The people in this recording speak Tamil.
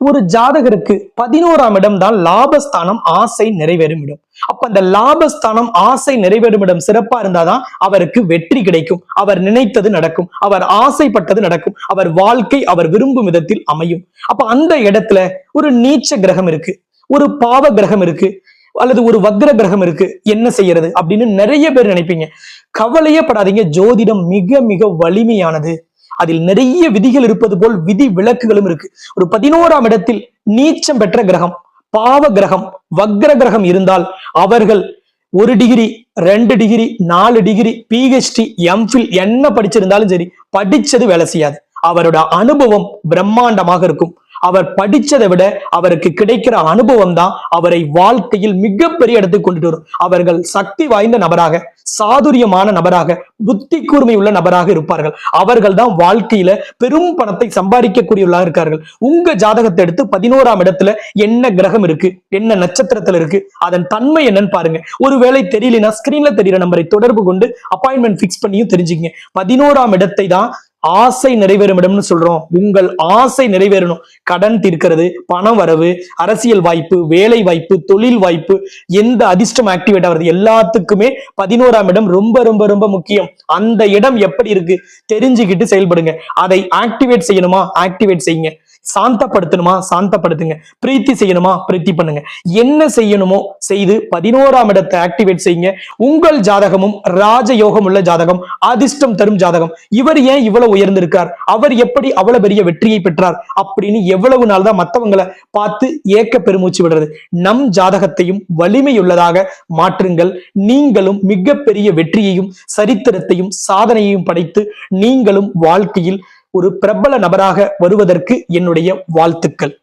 ஒரு ஜாதகருக்கு 11ஆம் இடம் தான் லாபஸ்தானம், ஆசை நிறைவேறும் இடம். அப்ப அந்த லாபஸ்தானம், ஆசை நிறைவேறும் இடம் சிறப்பா இருந்தாதான் அவருக்கு வெற்றி கிடைக்கும், அவர் நினைத்தது நடக்கும், அவர் ஆசைப்பட்டது நடக்கும், அவர் வாழ்க்கை அவர் விரும்பும் விதத்தில் அமையும். அப்ப அந்த இடத்துல ஒரு நீச்ச கிரகம் இருக்கு, ஒரு பாவ கிரகம் இருக்கு, அல்லது ஒரு வக்ர கிரகம் இருக்கு, என்ன செய்யறது அப்படின்னு நிறைய பேர் நினைப்பீங்க. கவலையே படாதீங்க, ஜோதிடம் மிக மிக வலிமையானது. அதில் நிறைய விதிகள் இருப்பது போல் விதி விலக்குகளும் இருக்கு. ஒரு 11ஆம் இடத்தில் நீச்சம் பெற்ற கிரகம், பாவ கிரகம், வக்ர கிரகம் இருந்தால் அவர்கள் 1 degree 2 degree 4 degree PhD MPhil என்ன படிச்சிருந்தாலும் சரி, படிச்சது வேலை செய்யாது. அவரோட அனுபவம் பிரம்மாண்டமாக இருக்கும். அவர் படிச்சதை விட அவருக்கு கிடைக்கிற அனுபவம் தான் அவரை வாழ்க்கையில் மிகப்பெரிய இடத்துக்கு கொண்டுட்டு வரும். அவர்கள் சக்தி வாய்ந்த நபராக, சாதுரியமான நபராக, புத்தி கூர்மை உள்ள நபராக இருப்பார்கள். அவர்கள் தான் வாழ்க்கையில பெரும் பணத்தை சம்பாதிக்கக்கூடியவர்களாக இருக்கார்கள். உங்க ஜாதகத்தை எடுத்து 11ஆம் இடத்துல என்ன கிரகம் இருக்கு, என்ன நட்சத்திரத்துல இருக்கு, அதன் தன்மை என்னன்னு பாருங்க. ஒருவேளை தெரியலனா ஸ்கிரீன்ல தெரியுற நம்பரை தொடர்பு கொண்டு அப்பாயின்மெண்ட் பிக்ஸ் பண்ணியும் தெரிஞ்சுக்கங்க. 11ஆம் இடத்தை தான் ஆசை நிறைவேறும் இடம்னு சொல்றோம். உங்கள் ஆசை நிறைவேறணும். கடன் தீர்க்கிறது, பணம் வரவு, அரசியல் வாய்ப்பு, வேலை வாய்ப்பு, தொழில் வாய்ப்பு, எந்த அதிர்ஷ்டம் ஆக்டிவேட் ஆகுறது எல்லாத்துக்குமே 11ஆம் இடம் ரொம்ப ரொம்ப ரொம்ப முக்கியம். அந்த இடம் எப்படி இருக்கு தெரிஞ்சுக்கிட்டு செயல்படுங்க. அதை ஆக்டிவேட் செய்யணுமா, ஆக்டிவேட் செய்யுங்க. சாந்தப்படுத்தணுமா, சாந்தப்படுத்துங்க. பிரீத்தி செய்யணுமா, பிரீத்தி பண்ணுங்க. என்ன செய்யணுமோ செய்து 11ஆம் இடத்தை ஆக்டிவேட் செய்யுங்க. உங்கள் ஜாதகமும் ராஜயோகம் உள்ள ஜாதகம், அதிர்ஷ்டம் தரும் ஜாதகம். இவர் ஏன் இவ்வளவு உயர்ந்திருக்கார், அவர் எப்படி அவ்வளவு பெரிய வெற்றியை பெற்றார் அப்படின்னு எவ்வளவு நாள் தான் மத்தவங்களை பார்த்து ஏக்க பெருமூச்சு விடுறது. நம் ஜாதகத்தையும் வலிமையுள்ளதாக மாற்றுங்கள். நீங்களும் மிகப்பெரிய வெற்றியையும் சரித்திரத்தையும் சாதனையையும் படைத்து நீங்களும் வாழ்க்கையில் ஒரு பிரபல நபராக வருவதற்கு என்னுடைய வாழ்த்துக்கள்.